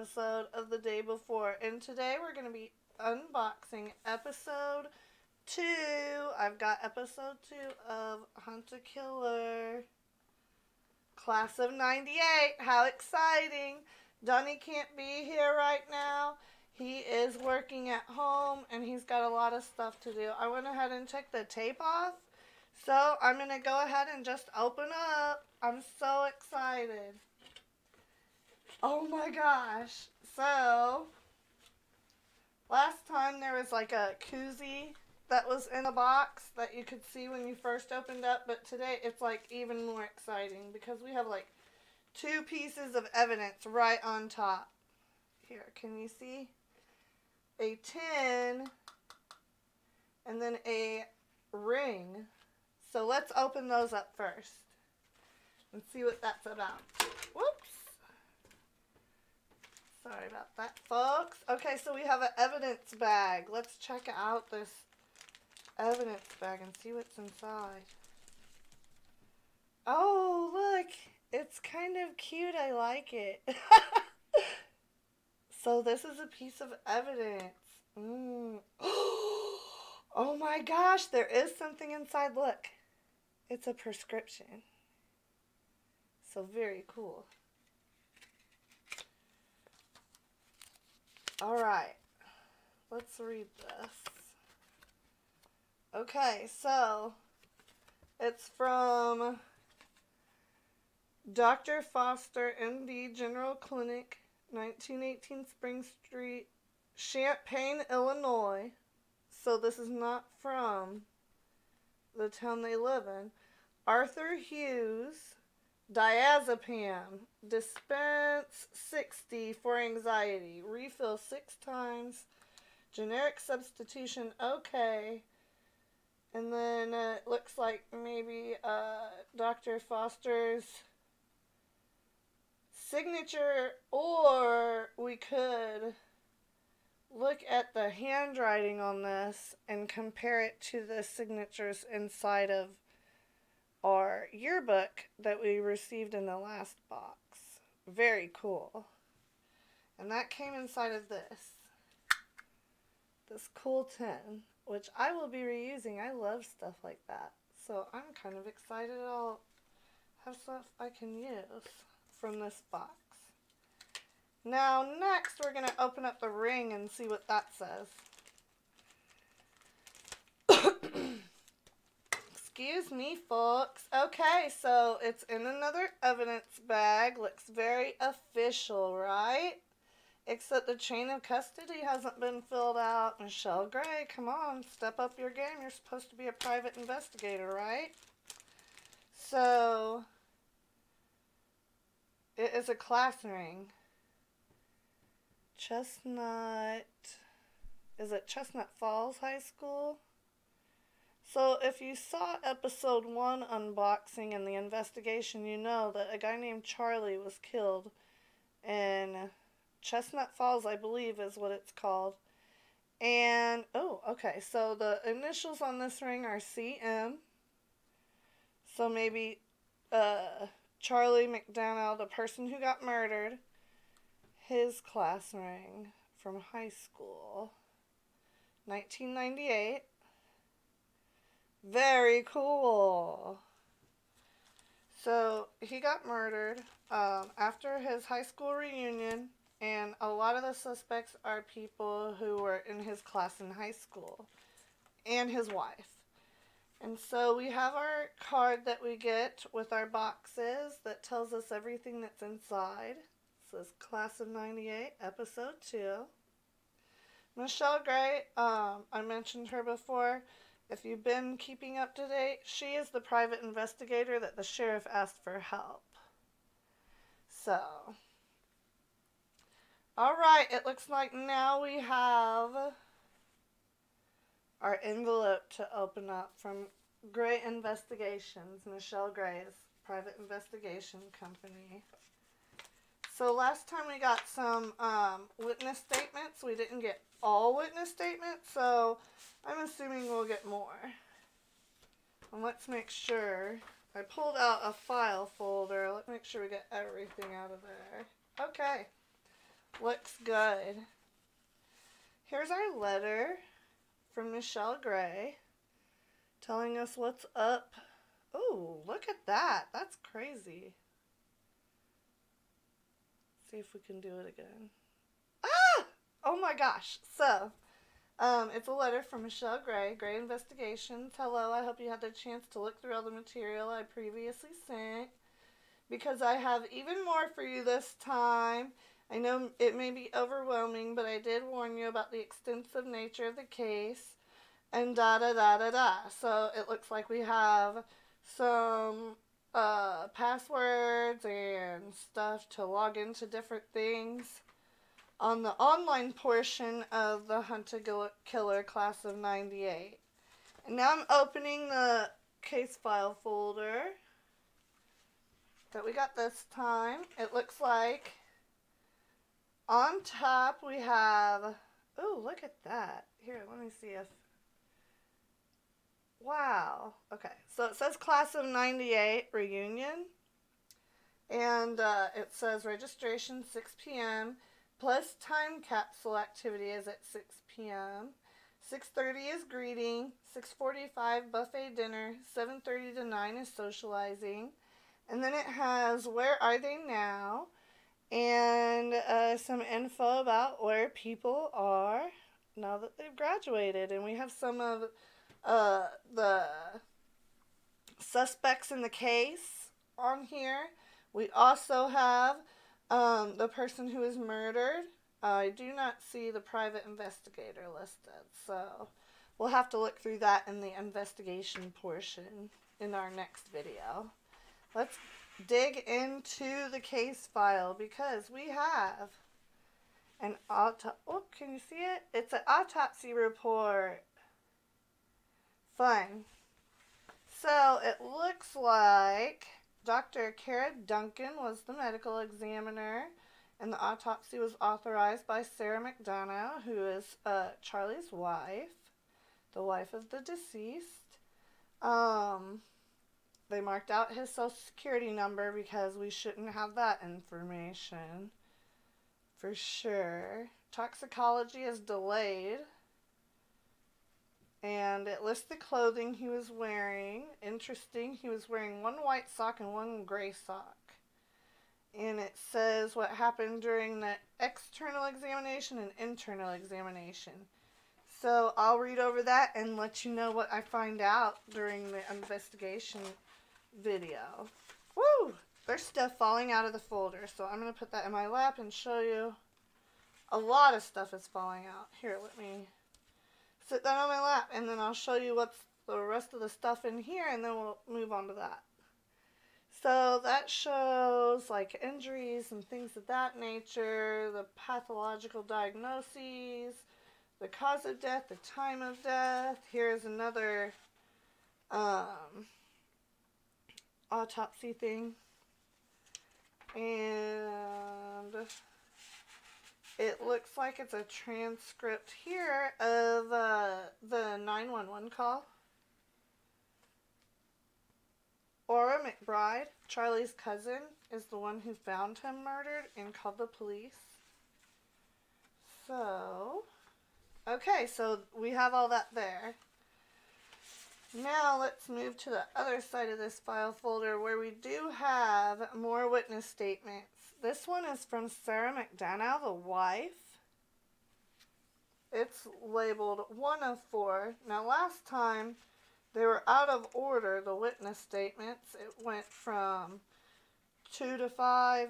episode of the day before. And today we're going to be unboxing episode 2. I've got episode 2 of Hunt a Killer. Class of 98. How exciting. Dunny can't be here right now. He is working at home and he's got a lot of stuff to do. I went ahead and took the tape off. So I'm going to go ahead and just open up. I'm so excited. Oh my gosh. So, last time there was like a koozie that was in a box that you could see when you first opened up. But today it's like even more exciting because we have like 2 pieces of evidence right on top. Here, can you see? A tin and then a ring. So let's open those up first and see what that's about. Whoops. Sorry about that, folks. Okay, so we have an evidence bag. Let's check out this evidence bag and see what's inside. Oh, look. It's kind of cute. I like it. So this is a piece of evidence. Oh my gosh, there is something inside. Look. It's a prescription. So very cool. Alright. Let's read this. Okay, so it's from Dr. Foster, MD, General Clinic, 1918 Spring Street, Champaign, Illinois. So this is not from the town they live in. Arthur Hughes, diazepam, dispense 60 for anxiety, refill 6 times, generic substitution, okay. And then it looks like maybe Dr. Foster's signature, or we could look at the handwriting on this and compare it to the signatures inside of our yearbook that we received in the last box. Very cool. And that came inside of this cool tin, which I will be reusing. I love stuff like that. So I'm kind of excited I'll have stuff I can use from this box. Now next we're going to open up the ring and see what that says. Excuse me, folks. Okay, so it's in another evidence bag. Looks very official, right? Except the chain of custody hasn't been filled out. Michelle Gray, come on, step up your game. You're supposed to be a private investigator, right? So, it is a class ring. Chestnut, is it Chestnut Falls High School? So if you saw episode 1 unboxing and the investigation, you know that a guy named Charlie was killed in Chestnut Falls, I believe is what it's called. And, oh, okay, so the initials on this ring are CM. So maybe Charlie McDonough, the person who got murdered, his class ring from high school, 1998. Very cool. So he got murdered after his high school reunion, and a lot of the suspects are people who were in his class in high school and his wife. And so we have our card that we get with our boxes that tells us everything that's inside. It says Class of 98, Episode 2. Michelle Gray, I mentioned her before. If you've been keeping up to date, she is the private investigator that the sheriff asked for help. So, alright, it looks like now we have our envelope to open up from Gray Investigations, Michelle Gray's private investigation company. So last time we got some witness statements. We didn't get all witness statements, so I'm assuming we'll get more. And let's make sure. I pulled out a file folder. Let's make sure we get everything out of there. Okay. Looks good. Here's our letter from Michelle Gray telling us what's up. Oh, look at that. That's crazy. See if we can do it again. Ah! Oh my gosh. So, it's a letter from Michelle Gray, Gray Investigations. Hello, I hope you had the chance to look through all the material I previously sent, because I have even more for you this time. I know it may be overwhelming, but I did warn you about the extensive nature of the case, and da-da-da-da-da. So it looks like we have some passwords and stuff to log into different things on the online portion of the Hunter-Killer class of 98. And now I'm opening the case file folder that we got this time. It looks like on top we have, oh, look at that. Here, let me see if, wow. Okay, so it says class of 98 reunion. And it says registration 6 p.m. plus time capsule activity is at 6 p.m. 6:30 is greeting. 6:45 buffet dinner. 7:30 to 9 is socializing. And then it has where are they now? And some info about where people are now that they've graduated. And we have some of the suspects in the case on here. We also have the person who is murdered. I do not see the private investigator listed, so we'll have to look through that in the investigation portion in our next video. Let's dig into the case file, because we have an oh, can you see it? It's an autopsy report. Fun. So it looks like Dr. Kara Duncan was the medical examiner, and the autopsy was authorized by Sarah McDonough, who is Charlie's wife, the wife of the deceased. They marked out his social security number because we shouldn't have that information for sure. Toxicology is delayed. And it lists the clothing he was wearing. Interesting, he was wearing one white sock and one gray sock. And it says what happened during the external examination and internal examination. So I'll read over that and let you know what I find out during the investigation video. Woo! There's stuff falling out of the folder, so I'm going to put that in my lap and show you. A lot of stuff is falling out. Here, let me sit down on my lap, and then I'll show you what's the rest of the stuff in here, and then we'll move on to that. So that shows like injuries and things of that nature, the pathological diagnoses, the cause of death, the time of death. Here's another autopsy thing. And it looks like it's a transcript here of the 911 call. Aura McBride, Charlie's cousin, is the one who found him murdered and called the police. So, okay, so we have all that there. Now let's move to the other side of this file folder where we do have more witness statements. This one is from Sarah McDonough, the wife. It's labeled 1 of 4. Now last time they were out of order, the witness statements. It went from 2 to 5,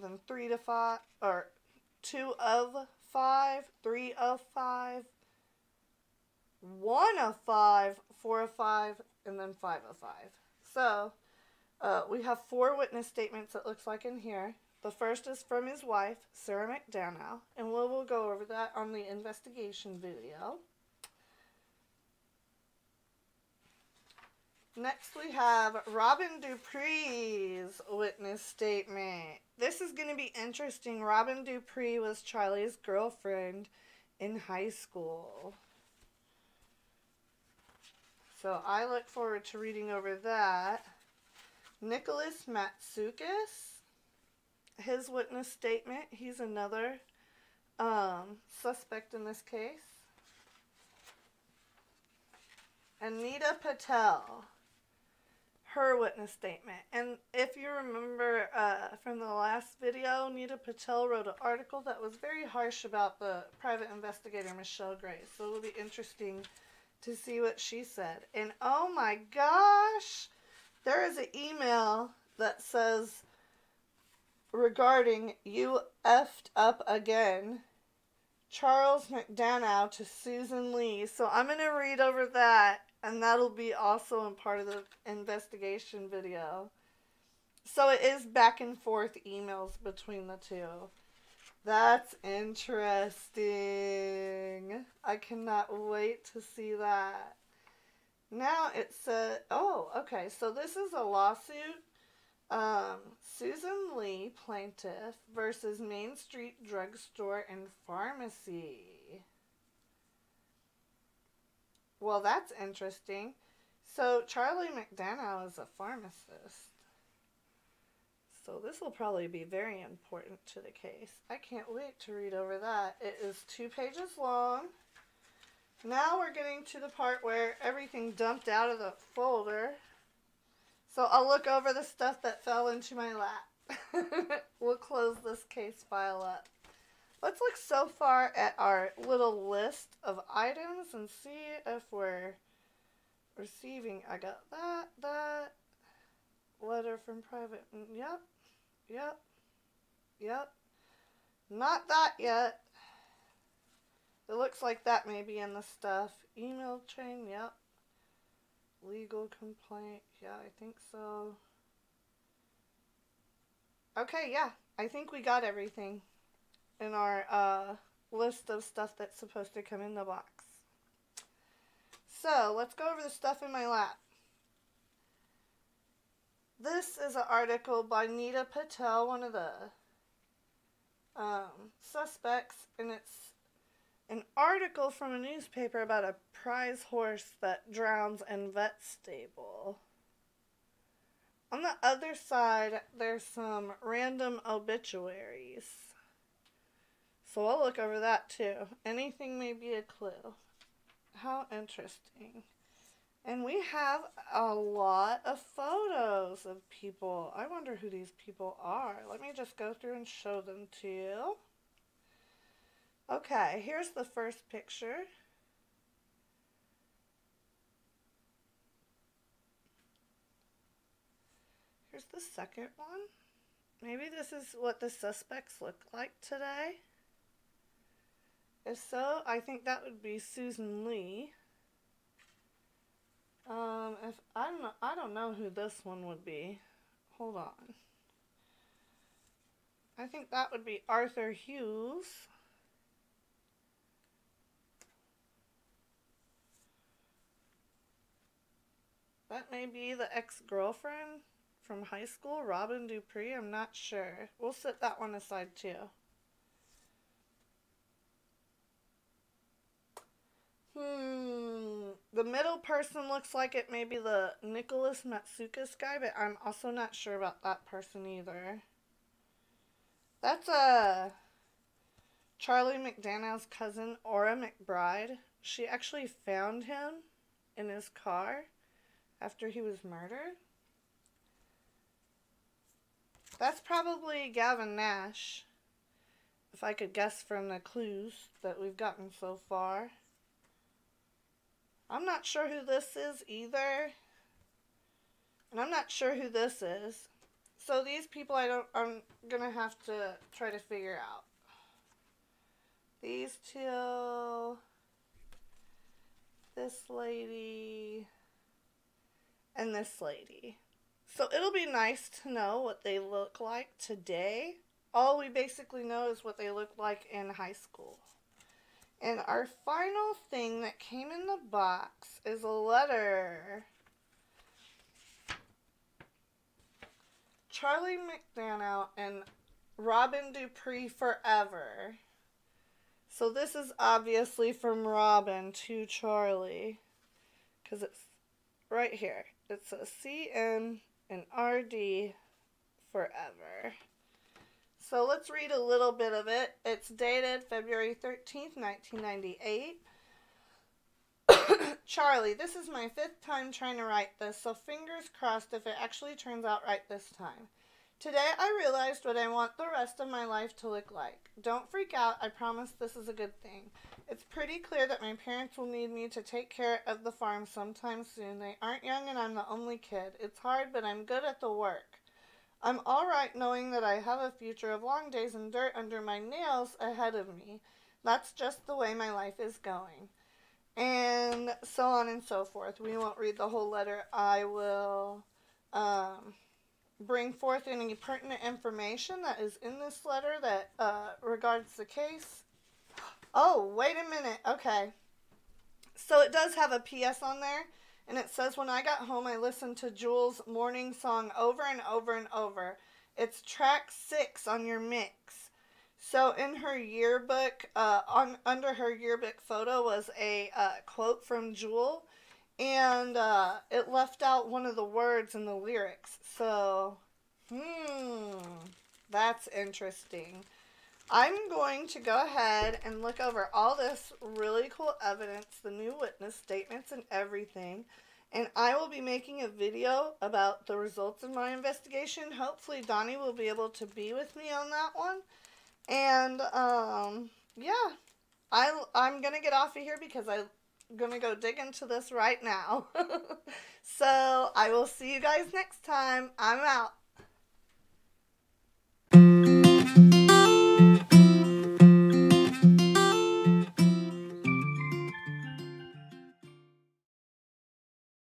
then 3 to 5, or 2 of 5, 3 of 5, 1 of 5, 4 of 5, and then 5 of 5. So, we have 4 witness statements, it looks like, in here. The first is from his wife, Sarah McDonough, and we'll go over that on the investigation video. Next we have Robyn Duprees' witness statement. This is going to be interesting. Robyn Duprees was Charlie's girlfriend in high school. So I look forward to reading over that. Nicholas Matsoukas his witness statement. He's another suspect in this case. Anita Patel, her witness statement. And if you remember from the last video, Anita Patel wrote an article that was very harsh about the private investigator Michelle Gray. So it'll be interesting to see what she said. And oh my gosh, there is an email that says, regarding "you effed up again, Charles McDonough to Susan Lee." So I'm going to read over that, and that'll be also in part of the investigation video. So it is back and forth emails between the two. That's interesting. I cannot wait to see that. Now it said, oh, okay, so this is a lawsuit. Susan Lee, plaintiff, versus Main Street Drugstore and Pharmacy. Well, that's interesting. So Charlie McDonough is a pharmacist. So this will probably be very important to the case. I can't wait to read over that. It is 2 pages long. Now we're getting to the part where everything dumped out of the folder. So I'll look over the stuff that fell into my lap. We'll close this case file up. Let's look so far at our little list of items and see if we're receiving. I got that letter from private. Yep. Not that yet. It looks like that may be in the stuff. Email chain, yep. Legal complaint, yeah, I think so. Okay, yeah, I think we got everything in our list of stuff that's supposed to come in the box. So, let's go over the stuff in my lap. This is an article by Anita Patel, one of the suspects, and it's an article from a newspaper about a prize horse that drowns in vet stable. On the other side, there's some random obituaries. So I'll look over that too. Anything may be a clue. How interesting. And we have a lot of photos of people. I wonder who these people are. Let me just go through and show them to you. Okay, here's the first picture. Here's the second one. Maybe this is what the suspects look like today. If so, I think that would be Susan Lee. I don't know who this one would be. Hold on. I think that would be Arthur Hughes. That may be the ex-girlfriend from high school, Robyn Duprees. I'm not sure. We'll set that one aside too. The middle person looks like it may be the Nicholas Matsoukas guy, but I'm also not sure about that person either. That's Charlie McDonough's cousin, Ora McBride. She actually found him in his car after he was murdered. That's probably Gavin Nash, if I could guess from the clues that we've gotten so far. I'm not sure who this is either. And I'm not sure who this is. So these people I'm gonna have to try to figure out. These two, this lady, and this lady. So it'll be nice to know what they look like today. All we basically know is what they look like in high school. And our final thing that came in the box is a letter. Charlie McDonough and Robyn Duprees forever. So this is obviously from Robyn to Charlie. Because it's right here. It says CM and RD forever. So let's read a little bit of it. It's dated February 13th, 1998. Charlie, this is my 5th time trying to write this, so fingers crossed if it actually turns out right this time. Today I realized what I want the rest of my life to look like. Don't freak out, I promise this is a good thing. It's pretty clear that my parents will need me to take care of the farm sometime soon. They aren't young and I'm the only kid. It's hard, but I'm good at the work. I'm alright knowing that I have a future of long days and dirt under my nails ahead of me. That's just the way my life is going. And so on and so forth. We won't read the whole letter. I will bring forth any pertinent information that is in this letter that regards the case. Oh, wait a minute. Okay. So it does have a PS on there. And it says, when I got home, I listened to Jules' morning song over and over and over. It's track 6 on your mix. So in her yearbook, under her yearbook photo was a quote from Jewel. And it left out one of the words in the lyrics. So, that's interesting. I'm going to go ahead and look over all this really cool evidence, the new witness statements and everything. And I will be making a video about the results of my investigation. Hopefully Donnie will be able to be with me on that one. And, yeah. I'm going to get off of here because I'm going to go dig into this right now. So, I will see you guys next time. I'm out.